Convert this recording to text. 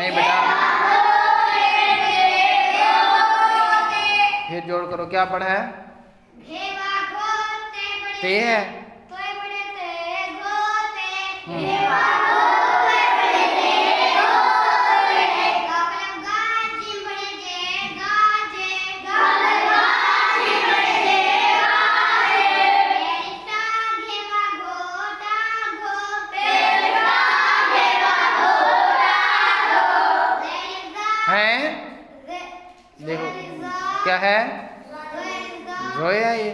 नहीं बेटा, फिर जोड़ करो। क्या पढ़ा है? ते है। हैं? देखो क्या है? जोया ये।